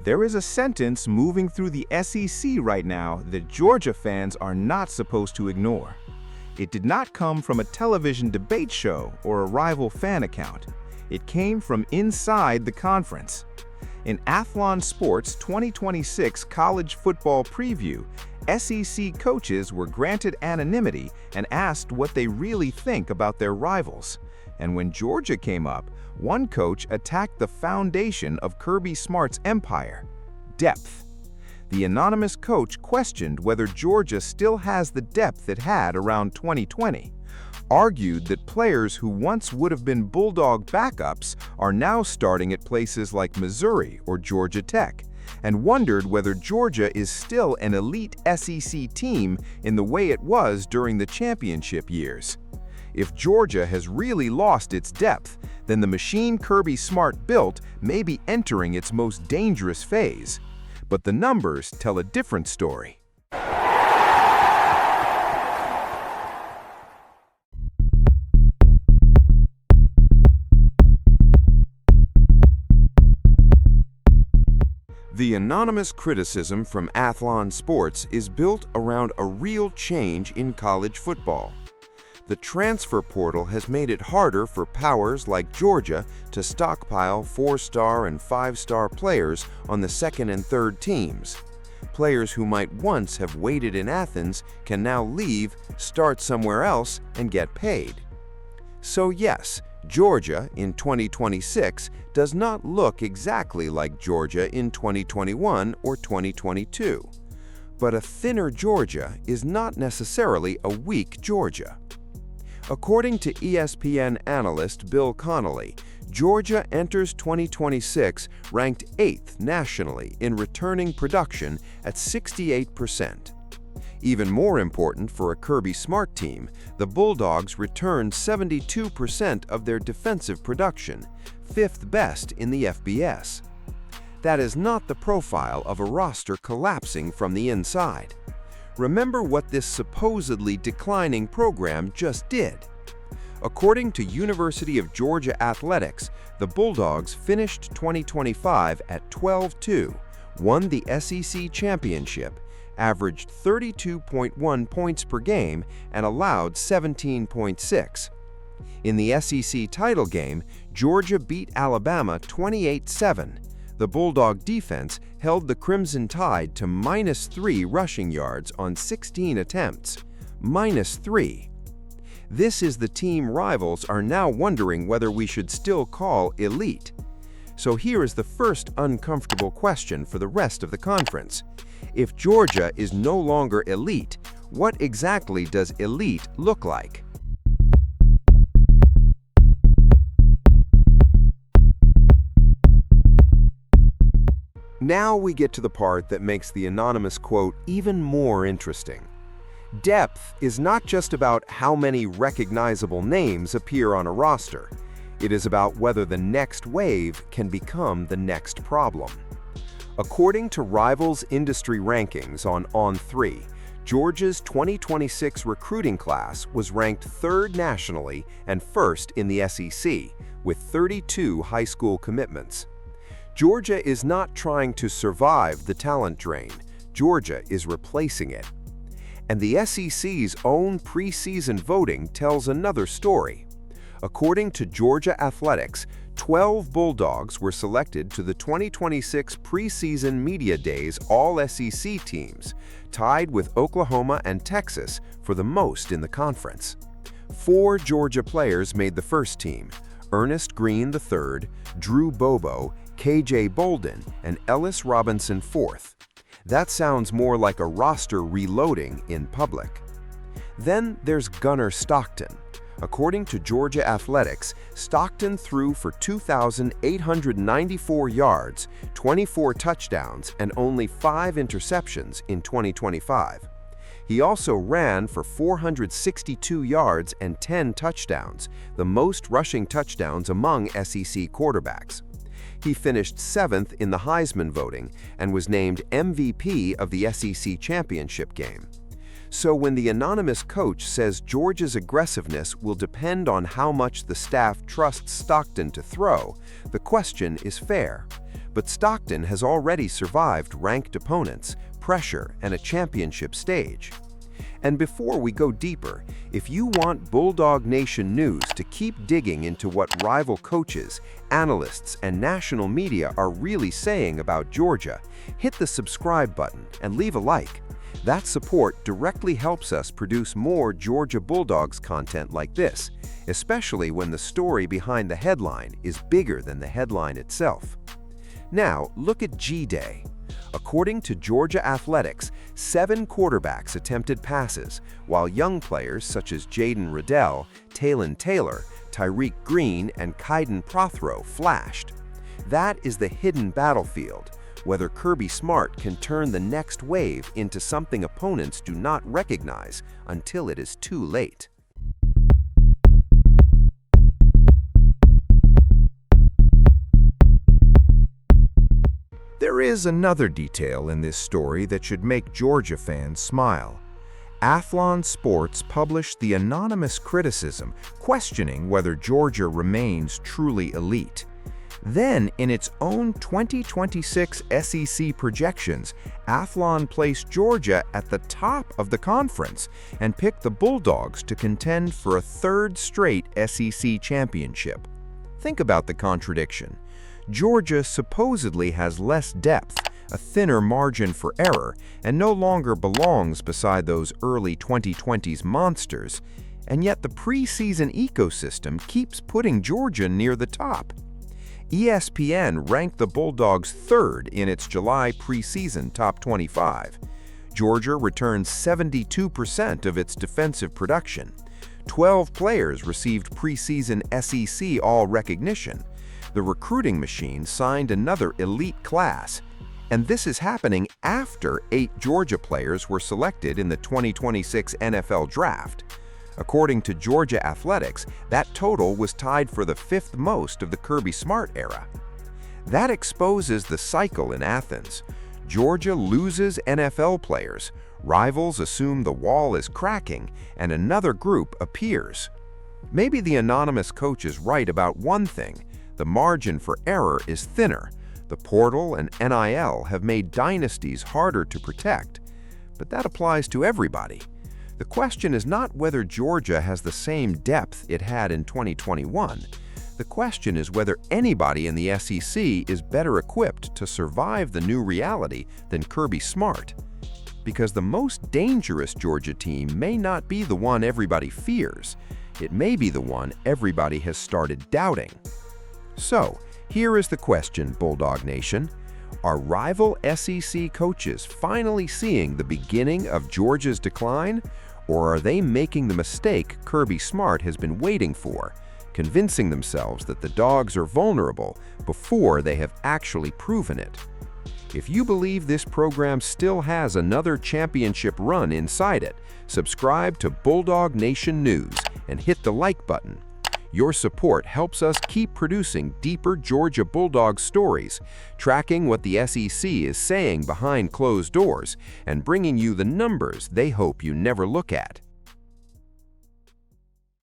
There is a sentence moving through the SEC right now that Georgia fans are not supposed to ignore. It did not come from a television debate show or a rival fan account. It came from inside the conference. In Athlon Sports' 2026 college football preview, SEC coaches were granted anonymity and asked what they really think about their rivals. And when Georgia came up, one coach attacked the foundation of Kirby Smart's empire: depth. The anonymous coach questioned whether Georgia still has the depth it had around 2020, argued that players who once would have been Bulldog backups are now starting at places like Missouri or Georgia Tech, and wondered whether Georgia is still an elite SEC team in the way it was during the championship years. If Georgia has really lost its depth, then the machine Kirby Smart built may be entering its most dangerous phase. But the numbers tell a different story. The anonymous criticism from Athlon Sports is built around a real change in college football. The transfer portal has made it harder for powers like Georgia to stockpile 4-star and 5-star players on the second and third teams. Players who might once have waited in Athens can now leave, start somewhere else, and get paid. So yes, Georgia in 2026 does not look exactly like Georgia in 2021 or 2022. But a thinner Georgia is not necessarily a weak Georgia. According to ESPN analyst Bill Connolly, Georgia enters 2026 ranked 8th nationally in returning production at 68%. Even more important for a Kirby Smart team, the Bulldogs returned 72% of their defensive production, 5th best in the FBS. That is not the profile of a roster collapsing from the inside. Remember what this supposedly declining program just did. According to University of Georgia Athletics, the Bulldogs finished 2025 at 12-2, won the SEC championship, averaged 32.1 points per game, and allowed 17.6. In the SEC title game, Georgia beat Alabama 28-7. The Bulldog defense held the Crimson Tide to -3 rushing yards on 16 attempts. -3. This is the team rivals are now wondering whether we should still call elite. So here is the first uncomfortable question for the rest of the conference. If Georgia is no longer elite, what exactly does elite look like? Now we get to the part that makes the anonymous quote even more interesting. Depth is not just about how many recognizable names appear on a roster. It is about whether the next wave can become the next problem. According to Rivals industry rankings on On3, Georgia's 2026 recruiting class was ranked 3rd nationally and 1st in the SEC, with 32 high school commitments. Georgia is not trying to survive the talent drain. Georgia is replacing it. And the SEC's own preseason voting tells another story. According to Georgia Athletics, 12 Bulldogs were selected to the 2026 preseason media days All-SEC teams, tied with Oklahoma and Texas for the most in the conference. 4 Georgia players made the first team: Ernest Green III, Drew Bobo, KJ Bolden, and Ellis Robinson IV. That sounds more like a roster reloading in public. Then there's Gunner Stockton. According to Georgia Athletics, Stockton threw for 2,894 yards, 24 touchdowns, and only 5 interceptions in 2025. He also ran for 462 yards and 10 touchdowns, the most rushing touchdowns among SEC quarterbacks. He finished 7th in the Heisman voting and was named MVP of the SEC championship game. So when the anonymous coach says Georgia's aggressiveness will depend on how much the staff trusts Stockton to throw, the question is fair. But Stockton has already survived ranked opponents, pressure, and a championship stage. And before we go deeper, if you want Bulldog Nation news to keep digging into what rival coaches, analysts, and national media are really saying about Georgia, hit the subscribe button and leave a like. That support directly helps us produce more Georgia Bulldogs content like this, especially when the story behind the headline is bigger than the headline itself. Now, look at G-Day. According to Georgia Athletics, 7 quarterbacks attempted passes, while young players such as Jaden Riddell, Talon Taylor, Tyreek Green, and Kaiden Prothro flashed. That is the hidden battlefield, whether Kirby Smart can turn the next wave into something opponents do not recognize until it is too late. There is another detail in this story that should make Georgia fans smile. Athlon Sports published the anonymous criticism questioning whether Georgia remains truly elite. Then, in its own 2026 SEC projections, Athlon placed Georgia at the top of the conference and picked the Bulldogs to contend for a 3rd straight SEC championship. Think about the contradiction. Georgia supposedly has less depth, a thinner margin for error, and no longer belongs beside those early 2020s monsters, and yet the preseason ecosystem keeps putting Georgia near the top. ESPN ranked the Bulldogs 3rd in its July preseason top 25. Georgia returned 72% of its defensive production. 12 players received preseason SEC All recognition. The recruiting machine signed another elite class, and this is happening after 8 Georgia players were selected in the 2026 NFL Draft. According to Georgia Athletics, that total was tied for the 5th most of the Kirby Smart era. That exposes the cycle in Athens. Georgia loses NFL players, rivals assume the wall is cracking, and another group appears. Maybe the anonymous coach is right about one thing. The margin for error is thinner. The portal and NIL have made dynasties harder to protect. But that applies to everybody. The question is not whether Georgia has the same depth it had in 2021. The question is whether anybody in the SEC is better equipped to survive the new reality than Kirby Smart. Because the most dangerous Georgia team may not be the one everybody fears. It may be the one everybody has started doubting. So, here is the question, Bulldog Nation. Are rival SEC coaches finally seeing the beginning of Georgia's decline? Or are they making the mistake Kirby Smart has been waiting for, convincing themselves that the Dawgs are vulnerable before they have actually proven it? If you believe this program still has another championship run inside it, subscribe to Bulldog Nation News and hit the like button. Your support helps us keep producing deeper Georgia Bulldogs stories, tracking what the SEC is saying behind closed doors, and bringing you the numbers they hope you never look at.